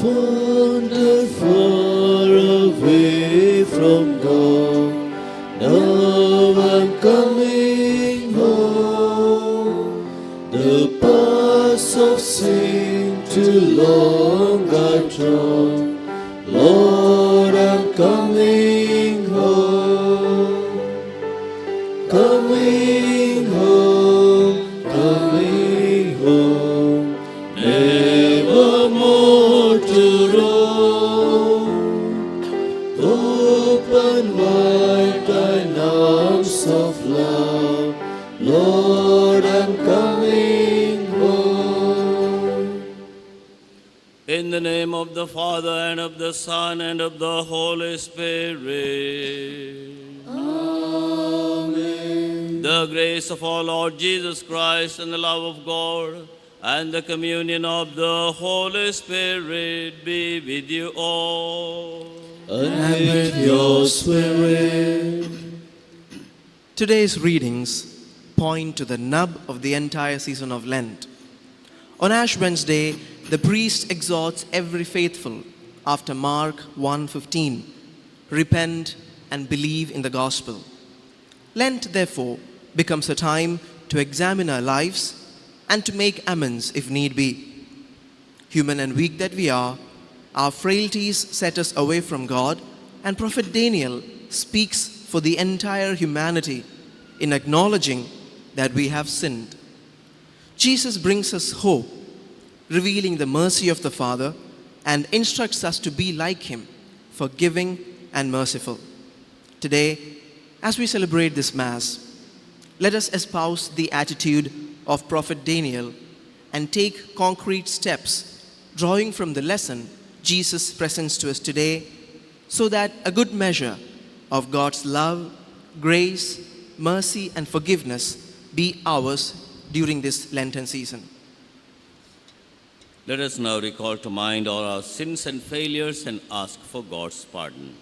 wandered far away from God. Now I'm coming home. The paths of sin too long I trod. Lord, I'm coming home. Coming home, coming home. Never more to roam. Open wide thine arms of love. Lord, I'm coming home. In the name of the Father, and of the Son, and of the Holy Spirit. Amen. The grace of our Lord Jesus Christ, and the love of God, and the communion of the Holy Spirit be with you all. And with your spirit. Today's readings point to the nub of the entire season of Lent. On Ash Wednesday, the priest exhorts every faithful, after Mark 1:15, repent and believe in the gospel. Lent, therefore, becomes a time to examine our lives and to make amends if need be. Human and weak that we are, our frailties set us away from God, and Prophet Daniel speaks for the entire humanity in acknowledging that we have sinned. Jesus brings us hope, revealing the mercy of the Father, and instructs us to be like Him, forgiving and merciful. Today, as we celebrate this Mass, let us espouse the attitude of Prophet Daniel and take concrete steps, drawing from the lesson Jesus presents to us today, so that a good measure of God's love, grace, mercy, and forgiveness be ours during this Lenten season. Let us now recall to mind all our sins and failures and ask for God's pardon.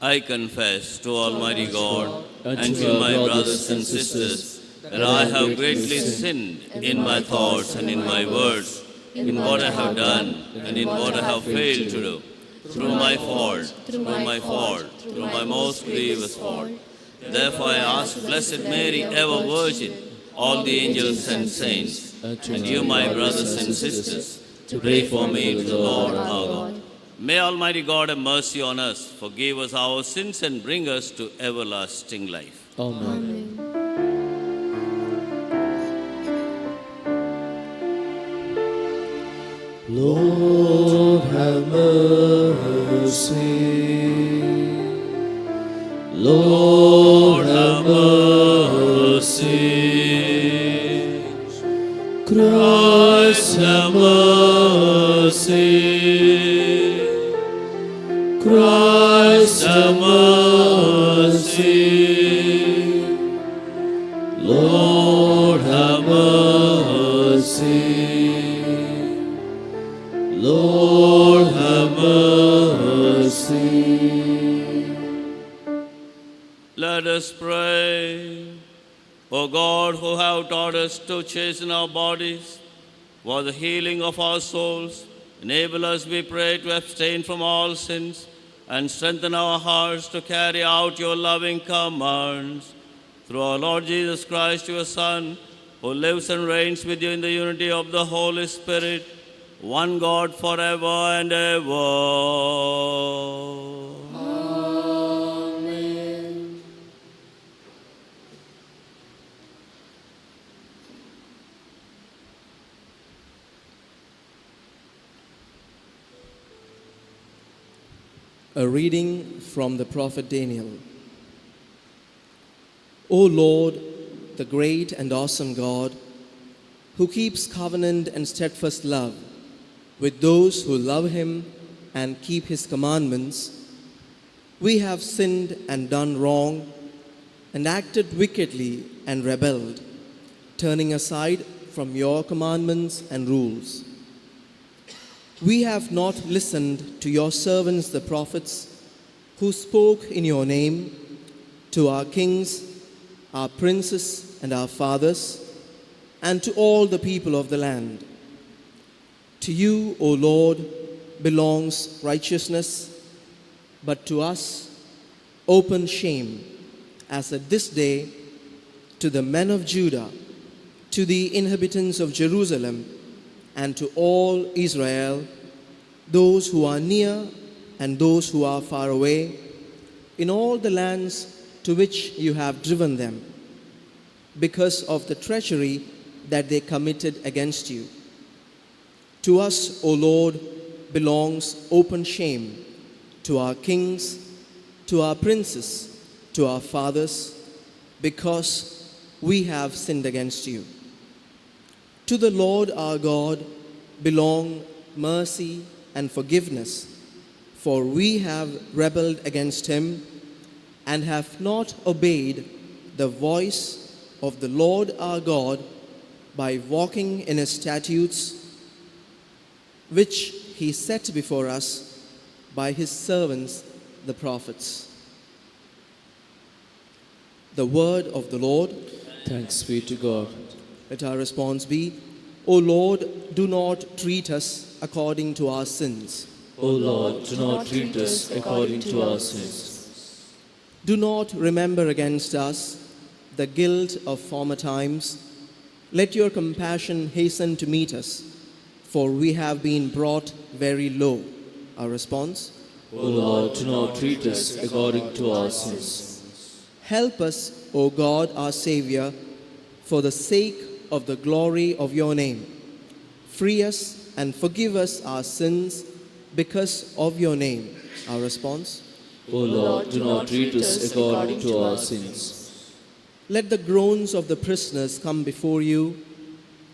I confess to Almighty God and to my brothers and sisters that I have greatly sinned in my thoughts and in my words, in what I have done and in what I have failed to do, through my fault, through my most grievous fault. Therefore I ask Blessed Mary, ever Virgin, all the angels and saints, and you, my brothers and sisters, to pray for me to the Lord our God. May Almighty God have mercy on us, forgive us our sins, and bring us to everlasting life. Amen. Lord, have mercy. Lord, have mercy. Christ, have mercy. Christ, have mercy. Lord, have mercy. Lord, have mercy. Let us pray. O God, who have taught us to chasten our bodies for the healing of our souls, enable us, we pray, to abstain from all sins and strengthen our hearts to carry out your loving commands. Through our Lord Jesus Christ, your Son, who lives and reigns with you in the unity of the Holy Spirit, one God forever and ever. Amen. A reading from the prophet Daniel. O Lord, the great and awesome God, who keeps covenant and steadfast love with those who love him and keep his commandments, we have sinned and done wrong and acted wickedly and rebelled, turning aside from your commandments and rules. We have not listened to your servants the prophets, who spoke in your name to our kings, our princes and our fathers, and to all the people of the land. To you, O Lord, belongs righteousness, but to us open shame, as at this day to the men of Judah, to the inhabitants of Jerusalem, and to all Israel, those who are near and those who are far away, in all the lands to which you have driven them, because of the treachery that they committed against you. To us, O Lord, belongs open shame, to our kings, to our princes, to our fathers, because we have sinned against you. To the Lord our God belong mercy and forgiveness, for we have rebelled against him and have not obeyed the voice of the Lord our God by walking in his statutes, which he set before us by his servants the prophets. The word of the Lord. Thanks be to God. Let our response be, O Lord, do not treat us according to our sins. O Lord, do not treat us according to our sins. Do not remember against us the guilt of former times. Let your compassion hasten to meet us, for we have been brought very low. Our response? O Lord, do not treat us according to our sins. Help us, O God, our Savior, for the sake of the glory of your name. Free us and forgive us our sins because of your name. Our response? O Lord, do not treat us according to our sins. Let the groans of the prisoners come before you.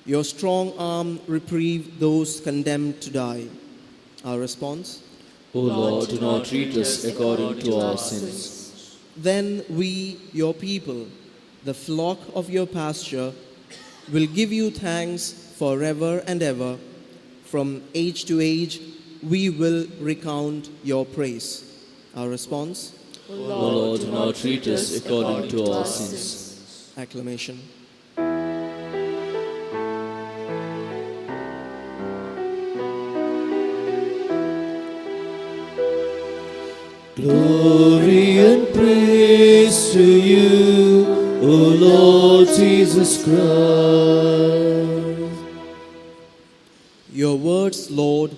Your strong arm reprieve those condemned to die. Our response? O Lord, do not treat us according to our sins. Then we, your people, the flock of your pasture, will give you thanks forever and ever. From age to age, we will recount your praise. Our response? O Lord, do not treat us according to our sins. Acclamation. Glory and praise to you, O Lord Jesus Christ. Your words, Lord,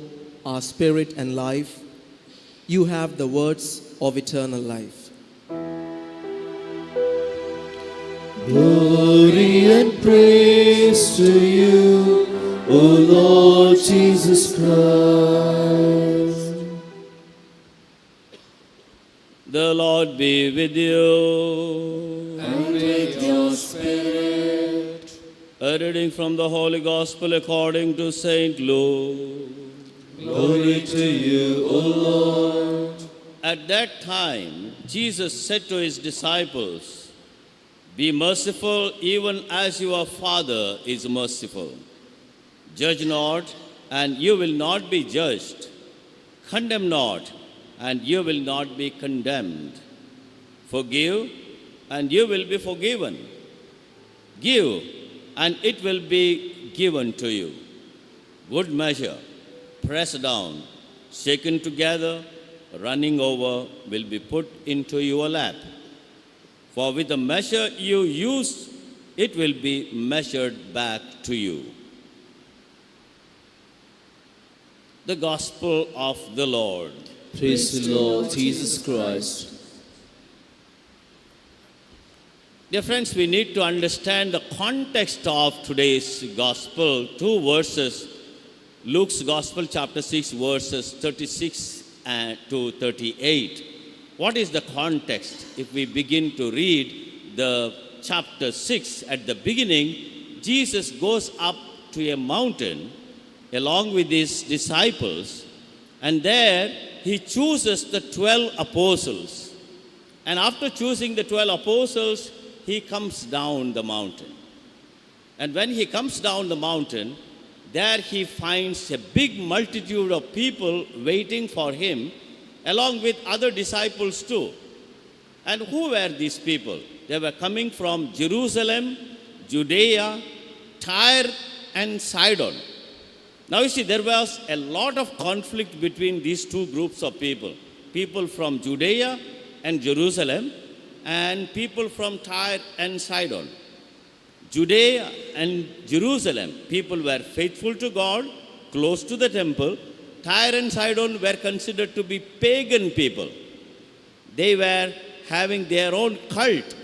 are spirit and life. You have the words of eternal life. Glory and praise to you, O Lord Jesus Christ. The Lord be with you. And with your spirit. A reading from the Holy Gospel according to St. Luke. Glory to you, O Lord. At that time, Jesus said to his disciples, "Be merciful even as your Father is merciful. Judge not, and you will not be judged. Condemn not, and you will not be condemned. Forgive, and you will be forgiven. Give, and it will be given to you. Good measure, pressed down, shaken together, running over, will be put into your lap. For with the measure you use, it will be measured back to you." The Gospel of the Lord. Praise the Lord Jesus Christ. Dear friends, we need to understand the context of today's Gospel. Two verses, Luke's Gospel, chapter 6, verses 36 to 38. What is the context? If we begin to read the chapter 6, at the beginning, Jesus goes up to a mountain along with his disciples, and there he chooses the 12 apostles. And after choosing the 12 apostles, he comes down the mountain. And when he comes down the mountain, there he finds a big multitude of people waiting for him, along with other disciples too. And who were these people? They were coming from Jerusalem, Judea, Tyre, and Sidon. Now you see, there was a lot of conflict between these two groups of people. People from Judea and Jerusalem, and people from Tyre and Sidon. Judea and Jerusalem, people were faithful to God, close to the temple. Tyre and Sidon were considered to be pagan people. They were having their own cult.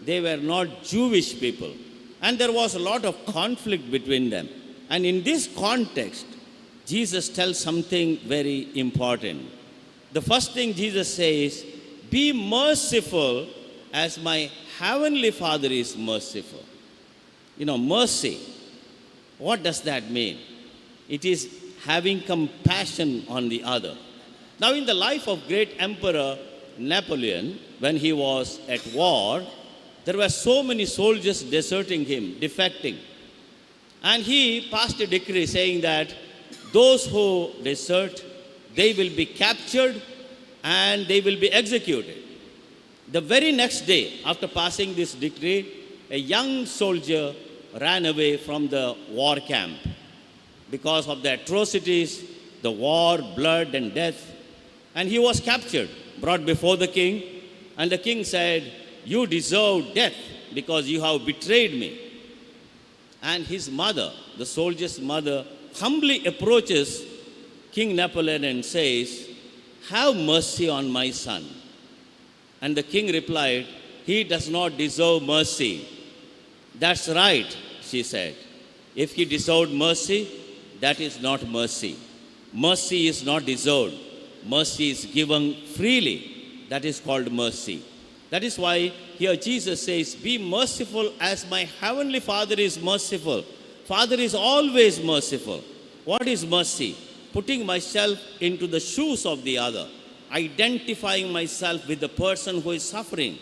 They were not Jewish people. And there was a lot of conflict between them. And in this context, Jesus tells something very important. The first thing Jesus says, be merciful as my heavenly Father is merciful. You know, mercy, what does that mean? It is having compassion on the other. Now, in the life of great Emperor Napoleon, when he was at war, there were so many soldiers deserting him, defecting. And he passed a decree saying that those who desert, they will be captured and they will be executed. The very next day, after passing this decree, a young soldier ran away from the war camp because of the atrocities, the war, blood, and death. And he was captured, brought before the king, and the king said, you deserve death because you have betrayed me. And his mother, the soldier's mother, humbly approaches King Napoleon and says, have mercy on my son. And the king replied, he does not deserve mercy. That's right, she said. If he deserved mercy, that is not mercy. Mercy is not deserved. Mercy is given freely. That is called mercy. That is why here Jesus says, be merciful as my heavenly Father is merciful. Father is always merciful. What is mercy? Putting myself into the shoes of the other, identifying myself with the person who is suffering,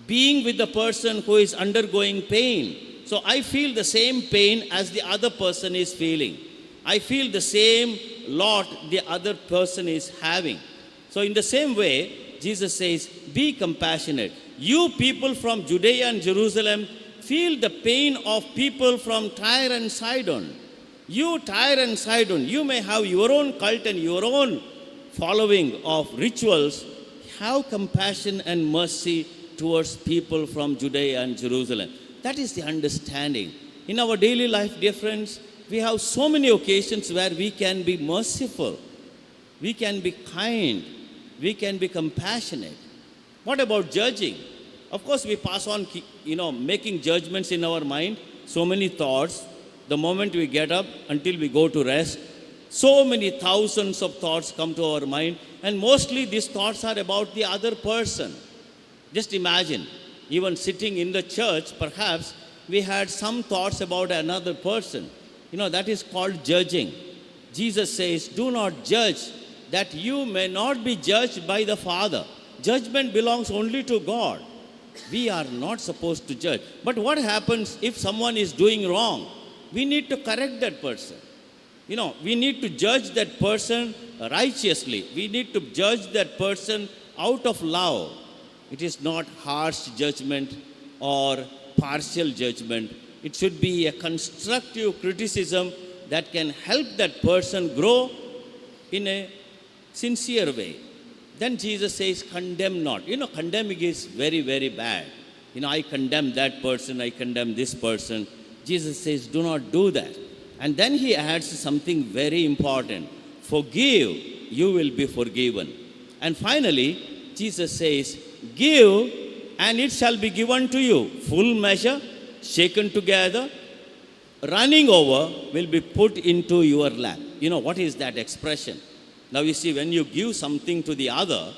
being with the person who is undergoing pain. So I feel the same pain as the other person is feeling. I feel the same lot the other person is having. So in the same way, Jesus says, be compassionate. You people from Judea and Jerusalem, feel the pain of people from Tyre and Sidon. You, Tyre and Sidon, you may have your own cult and your own following of rituals. Have compassion and mercy towards people from Judea and Jerusalem. That is the understanding. In our daily life, dear friends, we have so many occasions where we can be merciful. We can be kind. We can be compassionate. What about judging? Of course, we pass on, making judgments in our mind. So many thoughts. The moment we get up until we go to rest, so many thousands of thoughts come to our mind. And mostly these thoughts are about the other person. Just imagine, even sitting in the church, perhaps we had some thoughts about another person. That is called judging. Jesus says, do not judge, that you may not be judged by the Father. Judgment belongs only to God. We are not supposed to judge. But what happens if someone is doing wrong? We need to correct that person. We need to judge that person righteously. We need to judge that person out of love. It is not harsh judgment or partial judgment. It should be a constructive criticism that can help that person grow in a sincere way. Then Jesus says, condemn not. Condemning is very, very bad. I condemn that person, I condemn this person. Jesus says, do not do that. And then he adds something very important. Forgive, you will be forgiven. And finally, Jesus says, give, and it shall be given to you. Full measure, shaken together, running over, will be put into your lap. What is that expression? Now you see, when you give something to the other,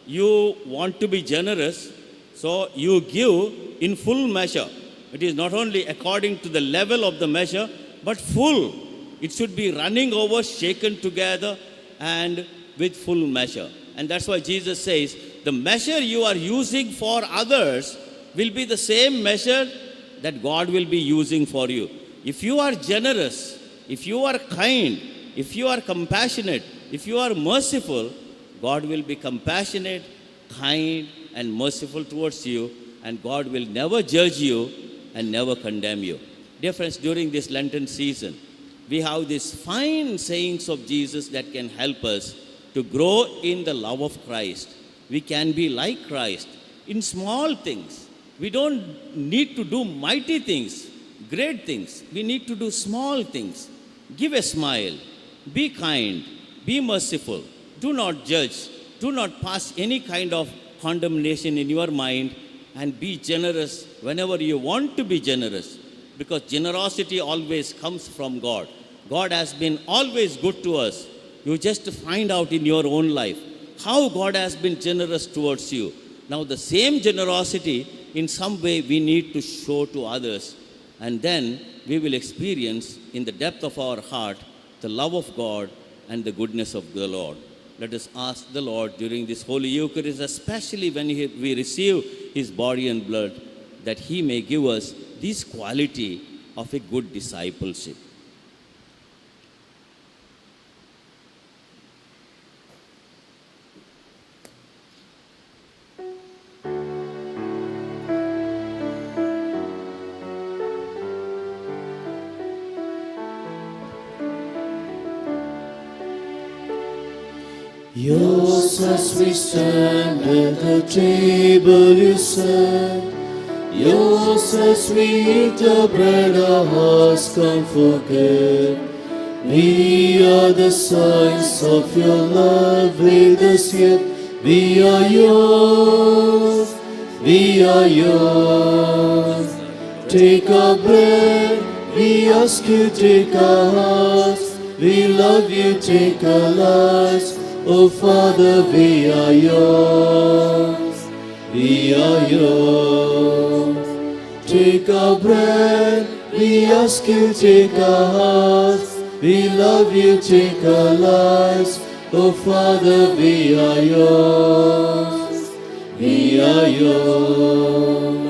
you want to be generous, so you give in full measure. It is not only according to the level of the measure, but full. It should be running over, shaken together, and with full measure. And that's why Jesus says, the measure you are using for others will be the same measure that God will be using for you. If you are generous, if you are kind, if you are compassionate, if you are merciful, God will be compassionate, kind, and merciful towards you. and God will never judge you and never condemn you. Dear friends, during this Lenten season, we have these fine sayings of Jesus that can help us to grow in the love of Christ. We can be like Christ in small things. We don't need to do mighty things, great things. We need to do small things. Give a smile. Be kind. Be merciful. Do not judge. Do not pass any kind of condemnation in your mind, and be generous whenever you want to be generous, because generosity always comes from God. God has been always good to us. You just find out in your own life how God has been generous towards you. Now the same generosity in some way we need to show to others, and then we will experience in the depth of our heart the love of God and the goodness of the Lord. Let us ask the Lord during this Holy Eucharist, especially when we receive His body and blood, that He may give us this quality of a good discipleship. Yours as we stand at the table you set, yours as we eat the bread our hearts can't forget. We are the signs of your love with us yet. We are yours, we are yours. Take our bread, we ask you take our hearts. We love you, take our lives. Oh Father, we are yours, we are yours. Take our bread, we ask you take our hearts. We love you, take our lives. Oh Father, we are yours, we are yours.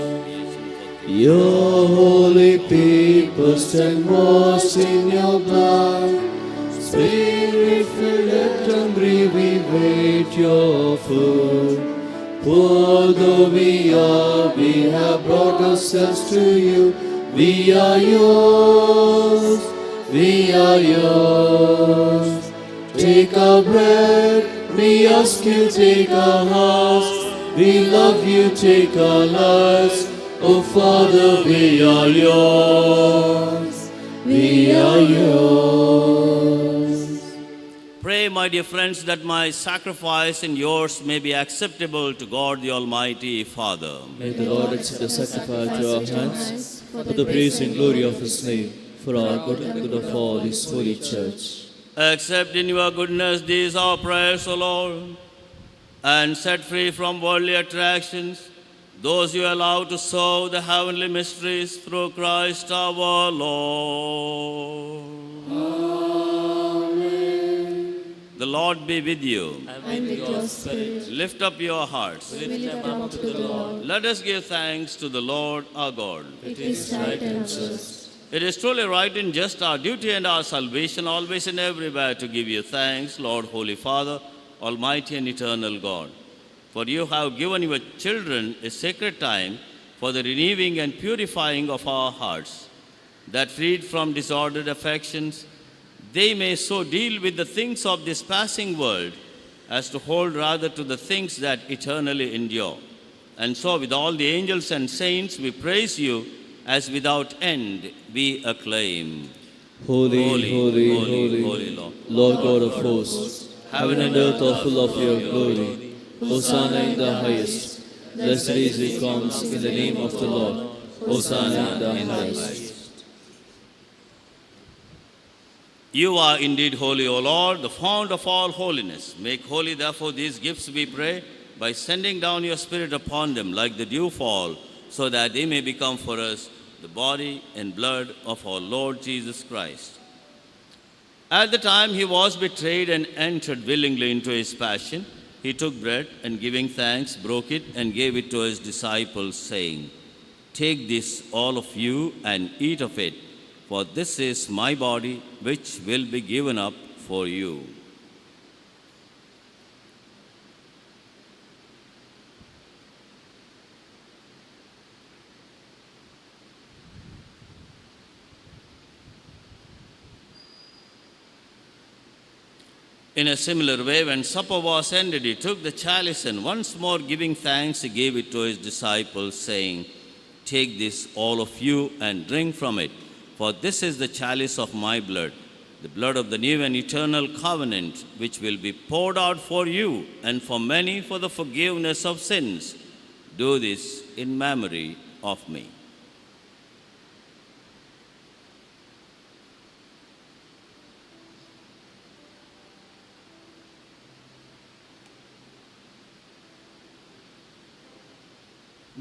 Your holy people stand washed in your blood. Spirit filled and hungry, we wait your food. Poor though we are, we have brought ourselves to you. We are yours, we are yours. Take our bread, we ask you take our hearts. We love you, take our lives. Oh Father, we are yours, we are yours. Pray, my dear friends, that my sacrifice and yours may be acceptable to God the Almighty Father. May the Lord accept the sacrifice to our hands, for the praise and glory of His name, for our good and good of all His holy church. Accept in your goodness these our prayers, O Lord, and set free from worldly attractions those you allow to serve the heavenly mysteries through Christ our Lord. The Lord be with you. And with your spirit. Lift up your hearts. We lift them up to the Lord. Let us give thanks to the Lord our God. It is right and just. It is truly right and just, our duty and our salvation, always and everywhere, to give you thanks, Lord, Holy Father, Almighty and eternal God. For you have given your children a sacred time for the renewing and purifying of our hearts, that freed from disordered affections, they may so deal with the things of this passing world as to hold rather to the things that eternally endure. And so with all the angels and saints we praise you, as without end we acclaim. Holy, holy, holy, holy, holy Lord. Lord God of hosts, heaven and earth are full of your glory. Hosanna in the highest. Blessed is he who comes in the name of the Lord. Hosanna in the highest. You are indeed holy, O Lord, the fount of all holiness. Make holy, therefore, these gifts, we pray, by sending down your Spirit upon them like the dewfall, so that they may become for us the body and blood of our Lord Jesus Christ. At the time he was betrayed and entered willingly into his passion, he took bread and, giving thanks, broke it and gave it to his disciples, saying, "Take this, all of you, and eat of it, for this is my body, which will be given up for you." In a similar way, when supper was ended, he took the chalice and once more giving thanks, he gave it to his disciples, saying, "Take this, all of you, and drink from it, for this is the chalice of my blood, the blood of the new and eternal covenant, which will be poured out for you and for many for the forgiveness of sins. Do this in memory of me."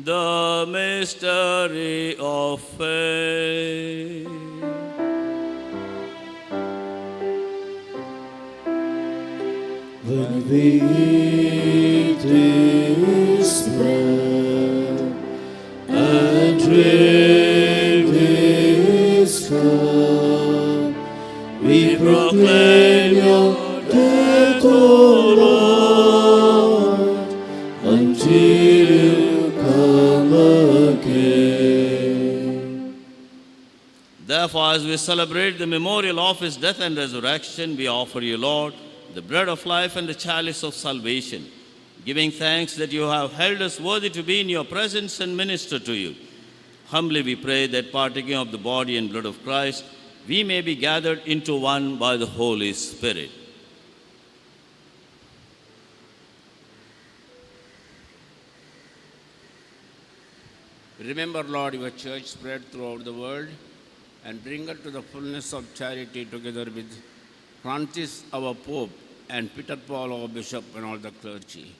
The mystery of faith. When we eat this bread and drink this cup, we proclaim your death, O Lord, until you come again. Therefore, as we celebrate the memorial of his death and resurrection, we offer you, Lord, the bread of life and the chalice of salvation, giving thanks that you have held us worthy to be in your presence and minister to you. Humbly we pray that, partaking of the body and blood of Christ, we may be gathered into one by the Holy Spirit. Remember, Lord, your church spread throughout the world, and bring her to the fullness of charity together with Francis, our Pope, and Peter Paul, our Bishop, and all the clergy.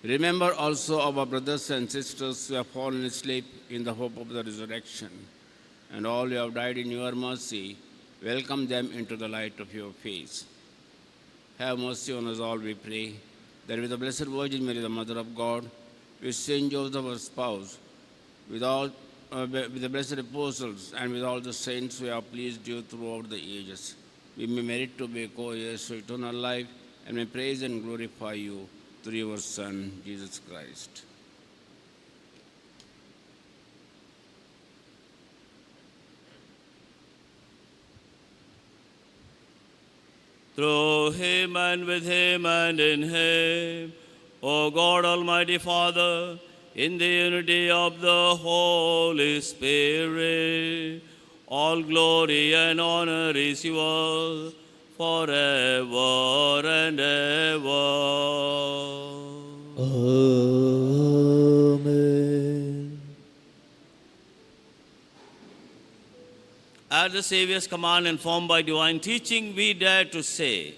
Remember also our brothers and sisters who have fallen asleep in the hope of the resurrection, and all who have died in your mercy. Welcome them into the light of your face. Have mercy on us all, we pray, that with the Blessed Virgin Mary, the Mother of God, with Saint Joseph, our spouse, with the blessed apostles, and with all the saints who have pleased you throughout the ages, we may merit to be co-heirs to eternal life, and may praise and glorify you through your Son, Jesus Christ. Through him and with him and in him, O God, Almighty Father, in the unity of the Holy Spirit, all glory and honor is yours forever and ever. Amen. At the Saviour's command, informed by divine teaching, we dare to say,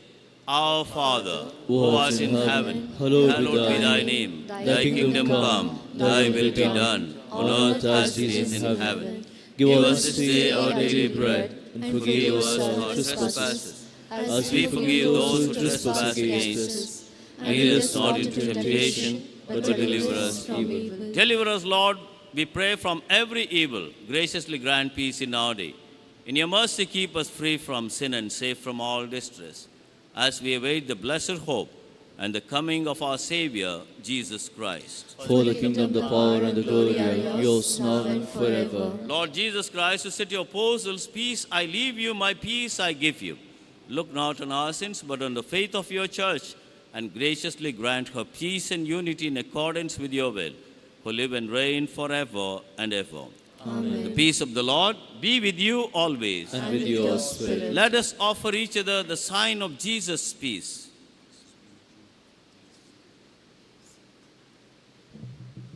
Our Father, who art in heaven, hallowed be thy name. Thy kingdom come, thy will be done, on earth as it is in heaven. Give us this day our daily bread, and forgive us our trespasses, as we forgive those who trespass against us. And lead us not into temptation, but deliver us from evil. Deliver us, Lord, we pray, from every evil. Graciously grant peace in our day. In your mercy keep us free from sin and safe from all distress, as we await the blessed hope and the coming of our Savior, Jesus Christ. For the kingdom, the power, and the glory are yours now and forever. Lord Jesus Christ, who said to your apostles, "Peace I leave you, my peace I give you," look not on our sins, but on the faith of your church, and graciously grant her peace and unity in accordance with your will, who live and reign forever and ever. Amen. The peace of the Lord be with you always. And with your spirit. Let us offer each other the sign of Jesus' peace.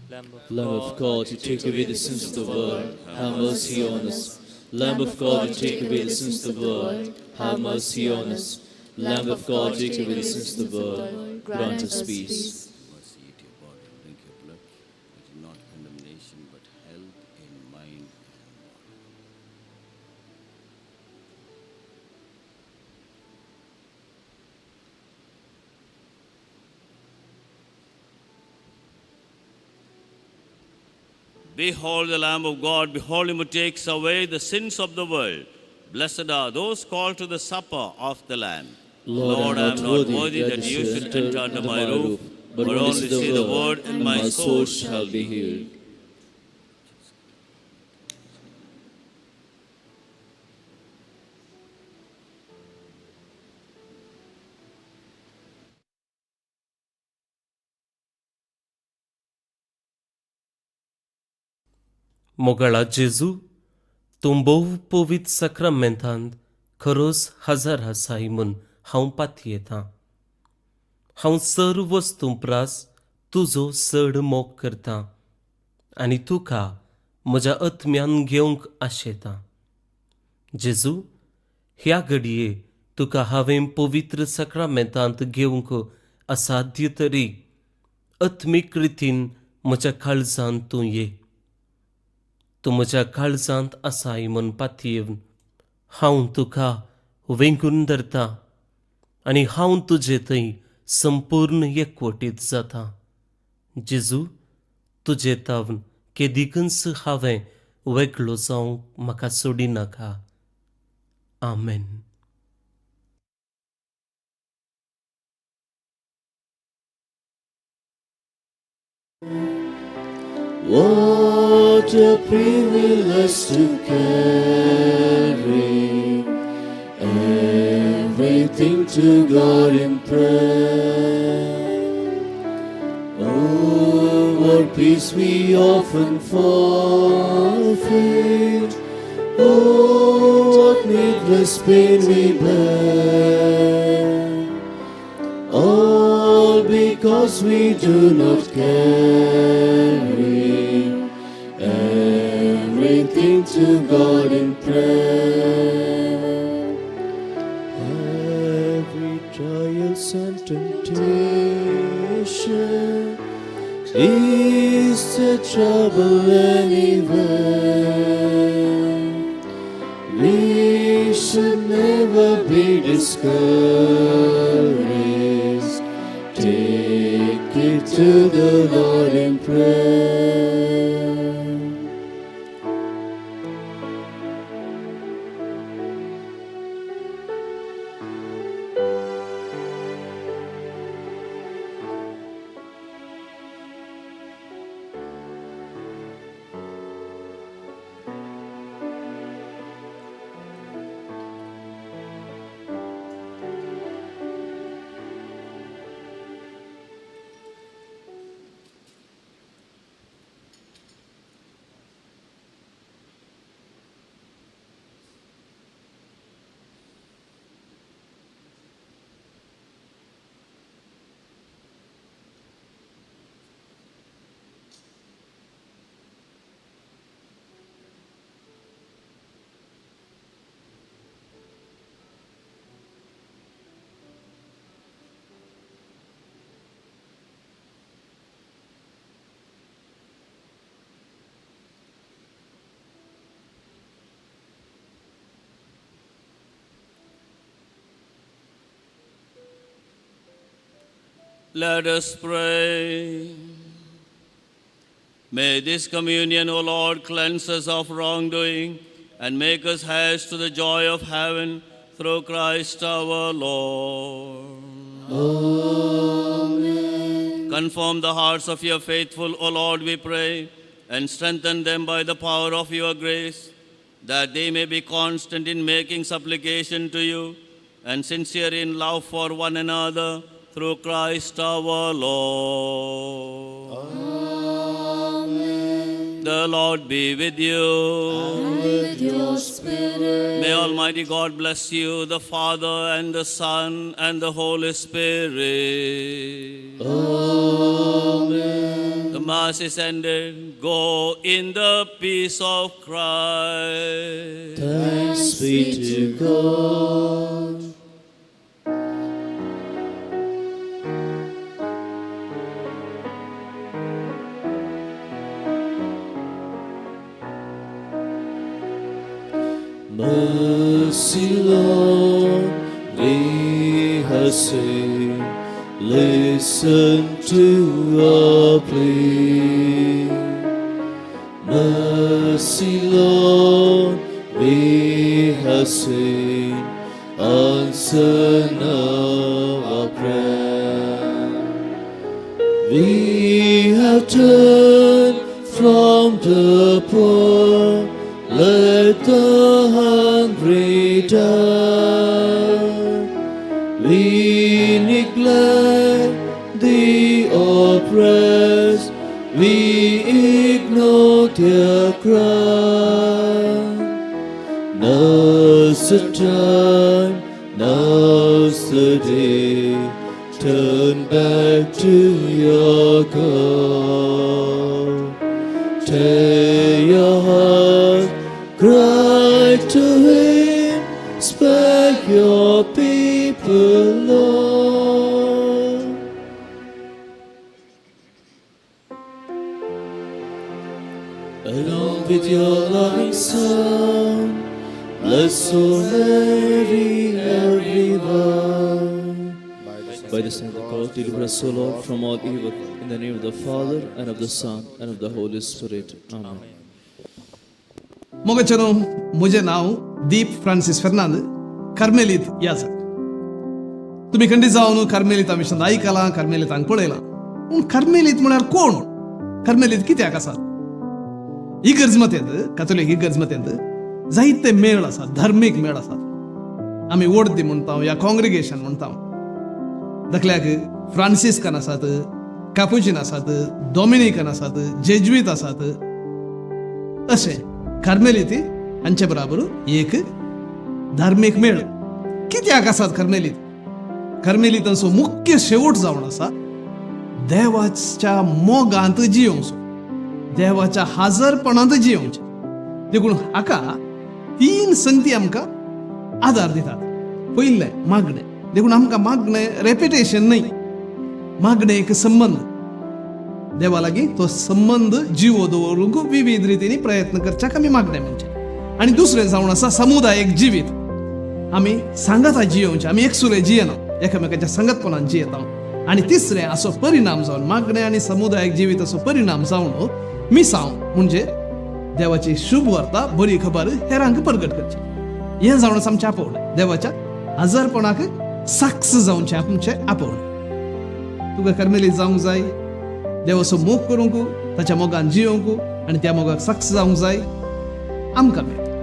Lamb of God, you take away the sins of the world, have mercy on us. Lamb of God, you take away the sins of the world, have mercy on us. Lamb of God, take away the sins of the world, grant us peace. Mercy, eat your body, drink your blood. It is not condemnation, but health in mind and body. Behold the Lamb of God, behold him who takes away the sins of the world. Blessed are those called to the supper of the Lamb. Lord, I am not worthy that you should enter under my roof, but only say the word, and my soul shall be healed. मोगळा जेजू, तूं भोव पवित्र सक्रामेंतांत खरोच हजर आसाय म्हूण हांव पातयेतां. हांव सर्व वस्तू प्रास तुजो चड मोग करतां आनी तुका म्हज्या आत्म्यान घेवंक आशेतां. जेजू, ह्या घडये तुका हांवें पवित्र सक्रामेंतांत घेवंक असाध्य तरी आत्मीक रितीन म्हज्या काळजांत तूं ये. तूं म्हज्या काळजांत आसाय म्हूण पातयेवन हांव तुका वेंगून धरतां आनी हांव तुजे थंय संपूर्ण एकवटीत जातां. जेजू, तुजे तावन केदिकच हांवें वेगळो जावंक म्हाका सोडिनाका. आमेन. What a privilege to carry everything to God in prayer. Oh, what peace we often forfeit. Oh, what needless pain we bear. All because we do not carry everything to God in prayer. Every trials and temptation is the trouble anywhere. We should never be discouraged. Take it to the Lord in prayer. Let us pray. May this communion, O Lord, cleanse us of wrongdoing and make us heirs to the joy of heaven through Christ our Lord. Amen. Confirm the hearts of your faithful, O Lord, we pray, and strengthen them by the power of your grace, that they may be constant in making supplication to you and sincere in love for one another through Christ our Lord. Amen. The Lord be with you. And with your spirit. May Almighty God bless you, the Father and the Son and the Holy Spirit. Amen. The Mass is ended. Go in the peace of Christ. Thanks be to God. Mercy, Lord, we have sinned. Listen to our plea. Mercy, Lord, we have sinned. Answer now our prayer. We have turned from the poor. Let the hungry die. We neglect the oppressed. We ignore not their crime. Now's the time, now's the day. Turn back to your God. Tear your heart, cry to Him, spare your people, Lord. Along with your loving Son, bless, O Mary, everyone. By the Son of God, deliver us, O Lord, from all evil. In the name of the Father, and of the Son, and of the Holy Spirit. Amen. मोगे चलो मुझे नाव दीप Francis Fernand कार्मेलीत याचा तुम्ही खंडी जाऊन कार्मेलीत mission ऐकला कार्मेलीतांक पळयला पूण कार्मेलीत म्हळ्यार कोण कार्मेलीत कित्याक आसात इगर्ज मतेंत कॅथोलिक इगर्ज मतेंत जायते मेळ आसात धार्मीक मेळ आसात आमी वोडदी म्हणटा या कॉंग्रिगेशन म्हणटा दाखल्याक फ्रांसिस्कन आसात कॅपुचिन आसात डॉमिनिकन आसात जेजुईत आसात अशें कार्मेलीती हांचे बराबर एक धार्मीक मेळ कित्याक आसात कार्मेलीतांचो मुख्य शेवट जावन आसा देवाच्या मोगांत जियोवचो देवाच्या हाजरपणांत जियोवचें देखून हाका 3 संगती आमकां आदार दितात पयलें मागणें देखून आमकां मागणें रेपिटेशन न्हय मागणें एक संबंध देवा लागीं तो संबंध जिवो दवरूंक विविध रितींनी प्रयत्न करच्याक आमी मागणें म्हणचे आनी दुसरें जावन आसा समुदायीक जिवीत आमी सांगाता जियोवचें आमी एकसुरे जियेना एकामेकाच्या संगतपणान जियेता आनी तिसरें असो परिणाम जावन मागणें आनी समुदायीक जिवीत असो परिणाम जावन मिसांव म्हणजे देवाची शुभ वार्ता बरी खबर हेरांक प्रगट करची हें जावन आसा आमचें आपोवणें देवाच्या हजरपणाक साक्ष जावचें आमचें आपोवणें तुका कार्मेलीत जावंक जाय देवाचो मोग करूंक ताच्या मोगान जियोवंक आनी त्या मोगाक साक्ष जावंक जाय आमकां मेळ